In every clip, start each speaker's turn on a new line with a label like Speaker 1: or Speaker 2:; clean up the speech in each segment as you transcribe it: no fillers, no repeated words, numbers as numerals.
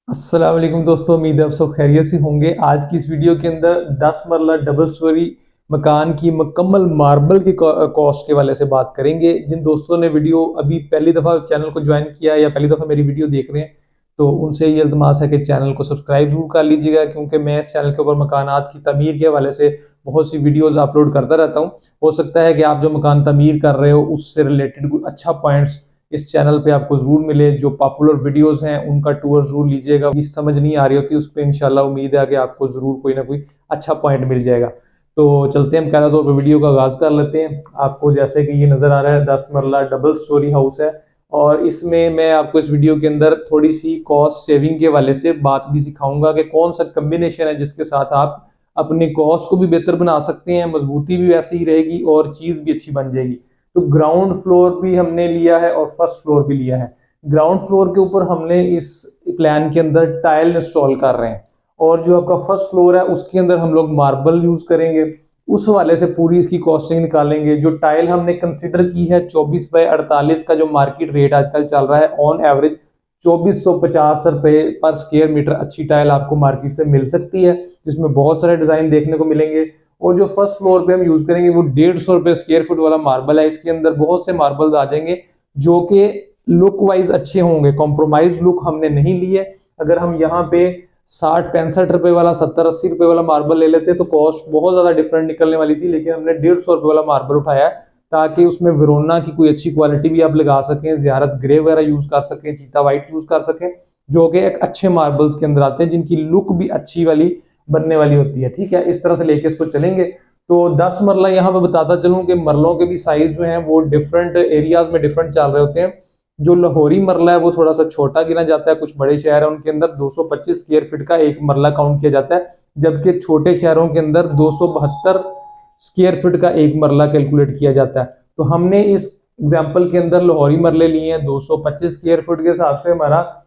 Speaker 1: अस्सलाम वालेकुम दोस्तों, उम्मीद है आप सब खैरियत से होंगे। आज की इस वीडियो के अंदर 10 मरला डबल स्टोरी मकान की मुकम्मल मार्बल की कॉस्ट के वाले से बात करेंगे। जिन दोस्तों ने वीडियो अभी पहली दफ़ा चैनल को ज्वाइन किया या पहली दफ़ा मेरी वीडियो देख रहे हैं, तो उनसे ये इल्तमास है कि चैनल को सब्सक्राइब जरूर कर लीजिएगा, क्योंकि मैं इस चैनल के ऊपर मकानात की तमीर के हवाले से बहुत सी वीडियोज़ अपलोड करता रहता हूँ। हो सकता है कि आप जो मकान तमीर कर रहे हो उससे रिलेटेड कोई अच्छा पॉइंट्स इस चैनल पे आपको जरूर मिले। जो पॉपुलर वीडियोस हैं उनका टूर जरूर लीजिएगा। समझ नहीं आ रही होती उस पर इंशाल्लाह उम्मीद है कि आपको जरूर कोई ना कोई अच्छा पॉइंट मिल जाएगा। तो चलते हैं, हम कहना तौर पर वीडियो का आगाज कर लेते हैं। आपको जैसे कि ये नजर आ रहा है 10 मरला डबल स्टोरी हाउस है, और इसमें मैं आपको इस वीडियो के अंदर थोड़ी सी कॉस्ट सेविंग के वाले से बात भी सिखाऊंगा कि कौन सा कम्बिनेशन है जिसके साथ आप अपनी कॉस्ट को भी बेहतर बना सकते हैं, मजबूती भी वैसी ही रहेगी और चीज भी अच्छी बन जाएगी। तो ग्राउंड फ्लोर भी हमने लिया है और फर्स्ट फ्लोर भी लिया है। ग्राउंड फ्लोर के ऊपर हमने इस प्लान के अंदर टाइल इंस्टॉल कर रहे हैं, और जो आपका फर्स्ट फ्लोर है उसके अंदर हम लोग मार्बल यूज करेंगे। उस वाले से पूरी इसकी कॉस्टिंग निकालेंगे। जो टाइल हमने कंसिडर की है 24 बाय 48 का जो मार्केट रेट आजकल चल रहा है ऑन एवरेज 2450 रुपए पर स्क्वायर मीटर अच्छी टाइल आपको मार्केट से मिल सकती है, जिसमें बहुत सारे डिजाइन देखने को मिलेंगे। और जो फर्स्ट फ्लोर पे हम यूज करेंगे वो 150 रुपए स्क्वायर फुट वाला मार्बल है। इसके अंदर बहुत से मार्बल आ जाएंगे जो कि लुक वाइज अच्छे होंगे, कॉम्प्रोमाइज लुक हमने नहीं ली है। अगर हम यहाँ पे 60-65 रुपए वाला 70-80 रुपए वाला मार्बल ले लेते तो कॉस्ट बहुत ज्यादा डिफरेंट निकलने वाली थी, लेकिन हमने 150 रुपए वाला मार्बल उठाया है ताकि उसमें वेरोना की कोई अच्छी क्वालिटी भी आप लगा सकें, जियारत ग्रे वगैरह यूज कर सकें, चीता व्हाइट यूज कर सकें, जो कि एक अच्छे मार्बल्स के अंदर आते हैं जिनकी लुक भी अच्छी वाली बनने वाली होती है। ठीक है, इस तरह से लेके इसको चलेंगे। तो 10 मरला यहाँ पे बताता चलूं कि मरलों के भी साइज जो हैं वो डिफरेंट एरियाज में डिफरेंट चल रहे होते हैं। जो लाहौरी मरला है वो थोड़ा सा छोटा गिना जाता है, कुछ बड़े शहर है उनके अंदर 225 स्क्वायर फीट का एक मरला काउंट किया जाता है, जबकि छोटे शहरों के अंदर 272 स्क्वायर फीट का एक मरला कैलकुलेट किया जाता है। तो हमने इस एग्जाम्पल के अंदर लाहौरी मरले लिए हैं 225 स्क्वायर फीट के हिसाब से। हमारा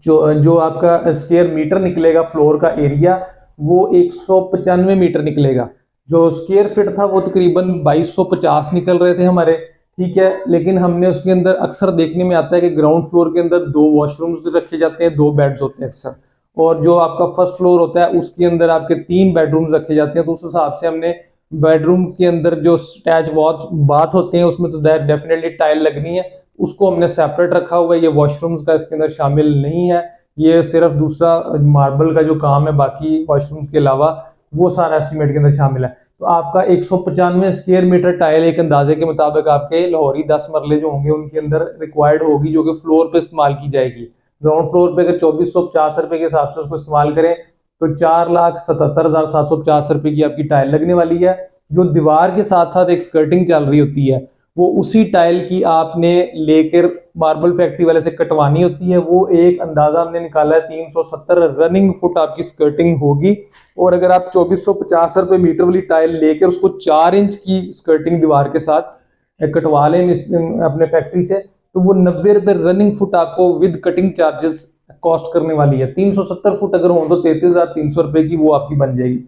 Speaker 1: जो जो आपका स्क्वायर मीटर निकलेगा फ्लोर का एरिया वो 195 मीटर निकलेगा। जो स्क्वायर फीट था वो तकरीबन 2250 निकल रहे थे हमारे। ठीक है, लेकिन हमने उसके अंदर अक्सर देखने में आता है कि ग्राउंड फ्लोर के अंदर दो वॉशरूम्स रखे जाते हैं, दो बेड्स होते हैं अक्सर, और जो आपका फर्स्ट फ्लोर होता है उसके अंदर आपके 3 बेडरूम्स रखे जाते हैं। तो उस हिसाब से हमने बेडरूम के अंदर जो अटैच वॉच बाथ होते हैं उसमें तो डेफिनेटली टाइल लगनी है, उसको हमने सेपरेट रखा हुआ है। ये वॉशरूम्स का इसके अंदर शामिल नहीं है, ये सिर्फ दूसरा मार्बल का जो काम है, बाकी वॉशरूम्स के अलावा वो सारा एस्टिमेट के अंदर शामिल है। तो आपका 195 स्क्वायर मीटर टाइल एक अंदाजे के मुताबिक आपके लाहौरी 10 मरले जो होंगे उनके अंदर रिक्वायर्ड होगी, जो कि फ्लोर पे इस्तेमाल की जाएगी। ग्राउंड फ्लोर पे अगर 2450 रुपए के हिसाब से उसको इस्तेमाल करें तो 4,77,750 रुपए की आपकी टाइल लगने वाली है। जो दीवार के साथ साथ एक स्कर्टिंग चल रही होती है वो उसी टाइल की आपने लेकर मार्बल फैक्ट्री वाले से कटवानी होती है। वो एक अंदाजा हमने निकाला है 370 रनिंग फुट आपकी स्कर्टिंग होगी। और अगर आप 2450 रुपए मीटर वाली टाइल लेकर उसको 4 इंच की स्कर्टिंग दीवार के साथ कटवा लें अपने फैक्ट्री से, तो वो 90 रुपए रनिंग फुट आपको विद कटिंग चार्जेस कॉस्ट करने वाली है। 370 फुट अगर हो तो 33,300 रुपए की वो आपकी बन जाएगी।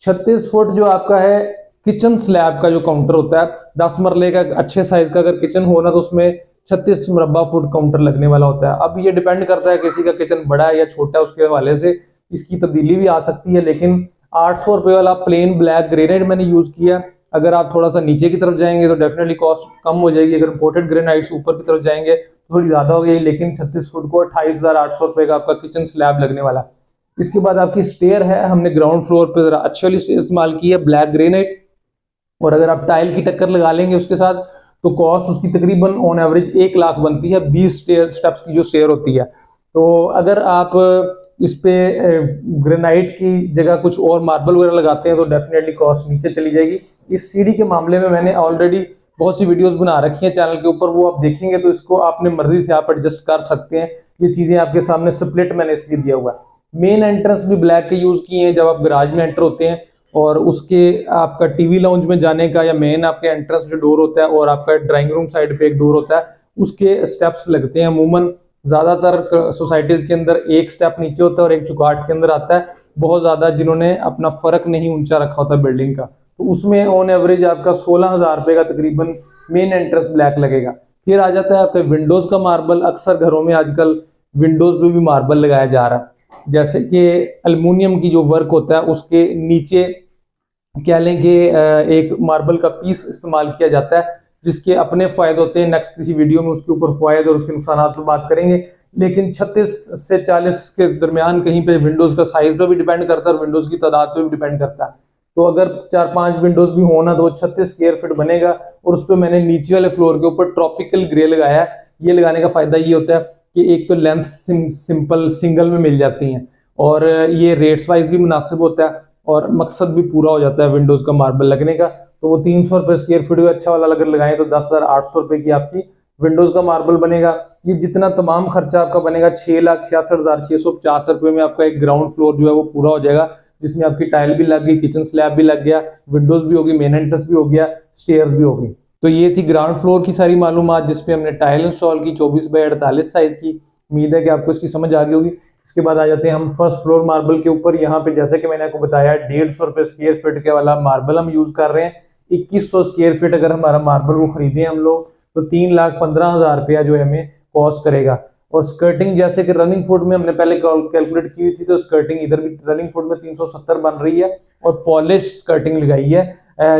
Speaker 1: 36 फुट जो आपका है किचन स्लैब का जो काउंटर होता है 10 मरले का अच्छे साइज का अगर किचन हो ना तो उसमें 36 मुरब्बा फुट काउंटर लगने वाला होता है। अब ये डिपेंड करता है किसी का किचन बड़ा है या छोटा है, उसके हवाले से इसकी तब्दीली भी आ सकती है। लेकिन 800 रुपए वाला प्लेन ब्लैक ग्रेनाइट मैंने यूज किया। अगर आप थोड़ा सा नीचे की तरफ जाएंगे तो डेफिनेटली कॉस्ट कम हो जाएगी। अगर इंपोर्टेड ग्रेनाइट्स ऊपर की तरफ जाएंगे तो थोड़ी ज्यादा हो गई, लेकिन 36 फुट को 28,800 रुपए का आपका किचन स्लैब लगने वाला। इसके बाद आपकी स्टेयर है, हमने ग्राउंड फ्लोर पे जरा अच्छी वाली इस्तेमाल की है ब्लैक ग्रेनाइट, और अगर आप टाइल की टक्कर लगा लेंगे उसके साथ तो कॉस्ट उसकी तकरीबन ऑन एवरेज 1 लाख बनती है 20 स्टेप्स की जो स्टेयर होती है। तो अगर आप इस पे ग्रेनाइट की जगह कुछ और मार्बल वगैरह लगाते हैं तो डेफिनेटली कॉस्ट नीचे चली जाएगी। इस सीढ़ी के मामले में मैंने ऑलरेडी बहुत सी वीडियोस बना रखी हैं चैनल के ऊपर, वो आप देखेंगे तो इसको आपने मर्जी से आप एडजस्ट कर सकते हैं। ये चीजें आपके सामने स्प्लिट मैंने इसलिए दिया हुआ है। मेन एंट्रेंस भी ब्लैक के यूज किए हैं। जब आप गराज में एंटर होते हैं और उसके आपका टीवी लाउंज में जाने का या मेन आपके एंट्रेंस जो डोर होता है और आपका ड्राइंग रूम साइड पे एक डोर होता है उसके स्टेप्स लगते हैं। अमूमन ज्यादातर सोसाइटीज के अंदर एक स्टेप नीचे होता है और एक चुकाट के अंदर आता है। बहुत ज्यादा जिन्होंने अपना फर्क नहीं ऊंचा रखा होता बिल्डिंग का, तो उसमें ऑन एवरेज आपका 16,000 रुपए का तकरीबन मेन एंट्रेंस ब्लैक लगेगा। फिर आ जाता है आपका विंडोज का मार्बल। अक्सर घरों में आजकल विंडोज पे भी मार्बल लगाया जा रहा है। जैसे कि एल्युमिनियम की जो वर्क होता है उसके नीचे कह लें कि एक मार्बल का पीस इस्तेमाल किया जाता है, जिसके अपने फायदे होते हैं। नेक्स्ट किसी वीडियो में उसके ऊपर फायदे और उसके नुकसान पर बात करेंगे। लेकिन 36 से 40 के दरमियान कहीं पे विंडोज का साइज पे भी डिपेंड करता है और विंडोज की तादाद पे भी डिपेंड करता है। तो अगर 4-5 विंडोज भी होना तो 36 स्क्वायर फीट बनेगा। और उस पर मैंने नीचे वाले फ्लोर के ऊपर ट्रॉपिकल ग्रे लगाया है। ये लगाने का फायदा ये होता है कि एक तो लेंथ सिंपल सिंगल में मिल जाती है और ये रेट्स वाइज भी मुनासिब होता है और मकसद भी पूरा हो जाता है विंडोज का मार्बल लगने का। तो वो 300 रुपए स्क्वायर फीट में अच्छा वाला अगर लगाएं तो 10,800 रुपए की आपकी विंडोज का मार्बल बनेगा। ये जितना तमाम खर्चा आपका बनेगा 6,66,650 रुपए में आपका एक ग्राउंड फ्लोर जो है वो पूरा हो जाएगा, जिसमें आपकी टाइल भी लग गई, किचन स्लैब भी लग गया, विंडोज भी होगी, मेन एंट्रेंस भी हो गया, स्टेयर्स भी होगी। तो ये थी ग्राउंड फ्लोर की सारी मालूमात जिसपे हमने टाइल इंस्टॉल की 24x48 साइज की। उम्मीद है कि आपको इसकी समझ आ गई होगी। इसके बाद आ जाते हैं हम फर्स्ट फ्लोर मार्बल के ऊपर। यहाँ पे जैसे कि मैंने आपको बताया 150 रुपए स्क्वायर फीट के वाला मार्बल हम यूज कर रहे हैं। 2100 स्क्वायर फीट अगर हमारा मार्बल वो खरीदे हम लोग तो 3,15,000 रुपया जो है हमें कॉस्ट करेगा। और स्कर्टिंग जैसे कि रनिंग फुट में हमने पहले कैलकुलेट की थी, तो स्कर्टिंग इधर भी रनिंग फुट में 370 बन रही है और पॉलिश स्कर्टिंग लगाई है।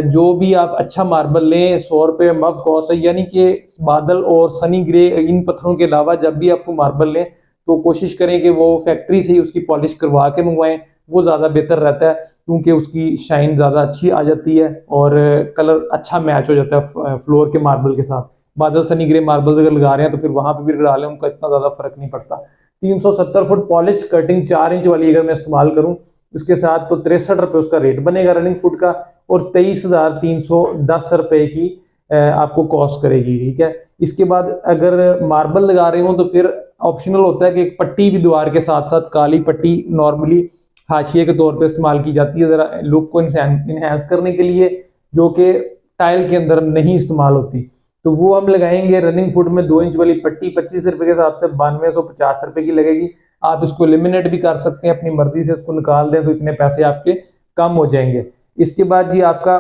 Speaker 1: जो भी आप अच्छा मार्बल लें 100 रुपये मग कॉस्ट है, यानी कि बादल और सनी ग्रे इन पत्थरों के अलावा जब भी आपको मार्बल लें तो कोशिश करें कि वो फैक्ट्री से ही उसकी पॉलिश करवा के मंगवाएं। वो ज़्यादा बेहतर रहता है क्योंकि उसकी शाइन ज़्यादा अच्छी आ जाती है और कलर अच्छा मैच हो जाता है फ्लोर के मार्बल के साथ। बादल सनी ग्रे मार्बल अगर लगा रहे हैं तो फिर वहां पे भी लगा लें, उनका इतना ज़्यादा फर्क नहीं पड़ता। 370 फुट पॉलिश स्कर्टिंग 4 इंच वाली अगर मैं इस्तेमाल करूं उसके साथ तो 63 रुपये उसका रेट बनेगा रनिंग फुट का और 23,310 रुपए की आपको कॉस्ट करेगी। ठीक है। इसके बाद अगर मार्बल लगा रहे हो तो फिर ऑप्शनल होता है कि एक पट्टी भी दीवार के साथ साथ काली पट्टी नॉर्मली हाशिए के तौर पे इस्तेमाल की जाती है जरा लुक को इनहेंस करने के लिए, जो कि टाइल के अंदर नहीं इस्तेमाल होती। तो वो हम लगाएंगे रनिंग फुट में 2 इंच वाली पट्टी 25 रुपए के हिसाब से 9250 रुपए की लगेगी। आप इसको एलिमिनेट भी कर सकते हैं अपनी मर्जी से, इसको निकाल दें तो इतने पैसे आपके कम हो जाएंगे। इसके बाद जी आपका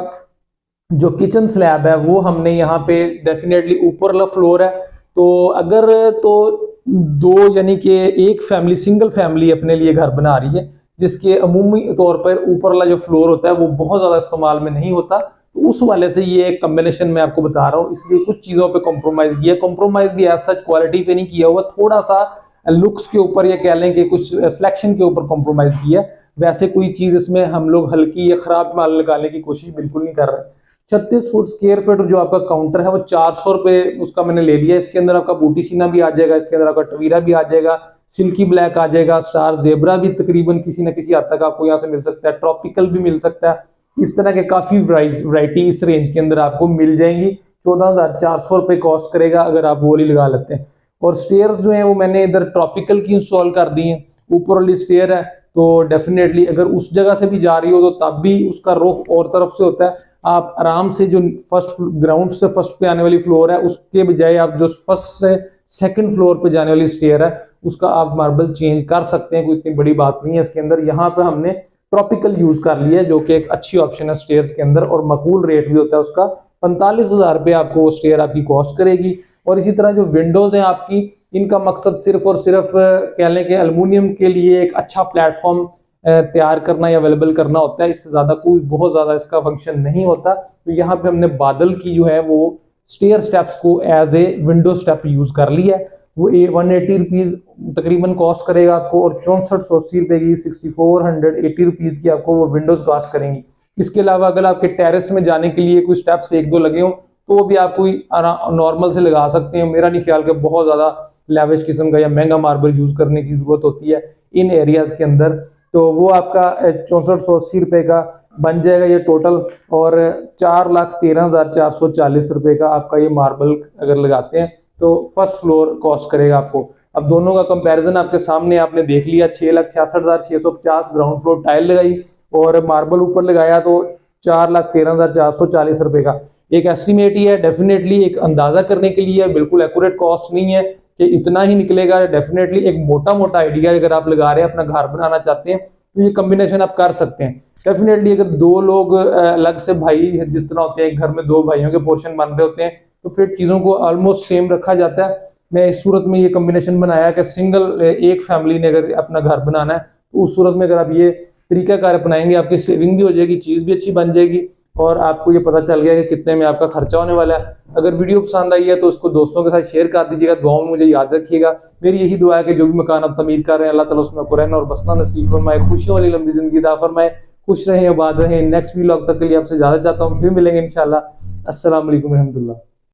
Speaker 1: जो किचन स्लैब है वो हमने यहाँ पे डेफिनेटली ऊपर वाला फ्लोर है। तो अगर तो दो यानी कि एक फैमिली सिंगल फैमिली अपने लिए घर बना रही है जिसके अमूमी तौर पर ऊपर वाला जो फ्लोर होता है वो बहुत ज्यादा इस्तेमाल में नहीं होता, तो उस वाले से ये एक कॉम्बिनेशन मैं आपको बता रहा हूँ। इसलिए कुछ चीजों पे कॉम्प्रोमाइज किया, कॉम्प्रोमाइज भी एज सच क्वालिटी पे नहीं किया हुआ, थोड़ा सा लुक्स के ऊपर या कह लें कि कुछ सिलेक्शन के ऊपर कॉम्प्रोमाइज किया। वैसे कोई चीज इसमें हम लोग हल्की या खराब माल निकालने की कोशिश बिल्कुल नहीं कर रहे। 36 फुट स्क्वायर फीट जो आपका काउंटर है वो 400 रुपए उसका मैंने ले लिया। इसके अंदर आपका बूटी सीना भी आ जाएगा, इसके अंदर आपका टवीरा भी आ जाएगा, सिल्की ब्लैक आ जाएगा, स्टार जेब्रा भी तकरीबन किसी ना किसी हद तक आपको यहाँ से मिल सकता है, ट्रॉपिकल भी मिल सकता है। इस तरह के काफी वैरायटी इस रेंज के अंदर आपको मिल जाएंगी। 14,400 रुपए कॉस्ट करेगा अगर आप वो वाली लगा लेते हैं। और स्टेयर्स जो है वो मैंने इधर ट्रॉपिकल की इंस्टॉल कर दी है। ऊपर वाली स्टेयर है तो डेफिनेटली अगर उस जगह से भी जा रही हो तो तब भी उसका रुख और तरफ से होता है। आप आराम से जो फर्स्ट ग्राउंड से फर्स्ट पे आने वाली फ्लोर है उसके बजाय आप जो फर्स्ट से सेकंड फ्लोर पे जाने वाली स्टेयर है उसका आप मार्बल चेंज कर सकते हैं, कोई इतनी बड़ी बात नहीं है इसके अंदर। यहाँ पे हमने ट्रॉपिकल यूज कर लिया जो कि एक अच्छी ऑप्शन है स्टेयर्स के अंदर और मकबूल रेट भी होता है उसका। 45,000 रुपये आपको वो स्टेयर आपकी कॉस्ट करेगी। और इसी तरह जो विंडोज है आपकी, इनका मकसद सिर्फ और सिर्फ कह लें कि एल्युमिनियम के लिए एक अच्छा प्लेटफॉर्म तैयार करना या अवेलेबल करना होता है। इससे ज्यादा कोई बहुत ज्यादा इसका फंक्शन नहीं होता। तो यहाँ पे हमने बादल की जो है वो स्टेयर स्टेप्स को as a window step use कर लिया है। वो 180 रुपीज तकरीबन कॉस्ट करेगा आपको और 6480 रुपए की 6480 रुपीज की आपको वो विंडोज कॉस्ट करेंगी। इसके अलावा अगर आपके टेरेस में जाने के लिए कोई स्टेप्स एक दो लगे हो तो वो भी आप कोई नॉर्मल से लगा सकते हैं। मेरा नहीं ख्याल कि बहुत ज्यादा लेविश किस्म का या महंगा मार्बल यूज करने की जरूरत होती है इन एरियाज के अंदर। तो वो आपका 6480 रुपए का बन जाएगा ये टोटल। और 4,13,440 रुपए का आपका ये मार्बल अगर लगाते हैं तो फर्स्ट फ्लोर कॉस्ट करेगा आपको। अब दोनों का कंपैरिजन आपके सामने आपने देख लिया। 6,66,650 ग्राउंड फ्लोर टाइल लगाई और मार्बल ऊपर लगाया तो 4,13,440 रुपए का एक एस्टिमेट ही है। डेफिनेटली एक अंदाजा करने के लिए बिल्कुल एक्यूरेट कॉस्ट नहीं है कि इतना ही निकलेगा। डेफिनेटली एक मोटा मोटा आइडिया अगर आप लगा रहे हैं अपना घर बनाना चाहते हैं तो ये कॉम्बिनेशन आप कर सकते हैं। डेफिनेटली अगर दो लोग अलग से भाई जिस तरह होते हैं घर में दो भाइयों के पोर्शन बन रहे होते हैं तो फिर चीजों को ऑलमोस्ट सेम रखा जाता है। मैं इस सूरत में ये कॉम्बिनेशन बनाया कि सिंगल एक फैमिली ने अगर अपना घर बनाना है तो उस सूरत में अगर आप ये तरीकाकार अपनाएंगे, आपकी सेविंग भी हो जाएगी, चीज़ भी अच्छी बन जाएगी और आपको ये पता चल गया कि कितने में आपका खर्चा होने वाला है। अगर वीडियो पसंद आई है तो उसको दोस्तों के साथ शेयर कर दीजिएगा, दुआओं में मुझे याद रखिएगा। मेरी यही दुआ है कि जो भी मकान आप तमीर कर रहे हैं, अल्लाह ताला उसमें आपको रहना और बसना नसीब फरमाए, खुशियों वाली लंबी जिंदगी अता फरमाए, खुश रहें, आबाद रहें। नेक्स्ट व्लॉग तक के लिए आपसे इजाजत चाहता हूँ, फिर मिलेंगे इंशाल्लाह। अस्सलाम वालेकुम रहमतुल्लाह।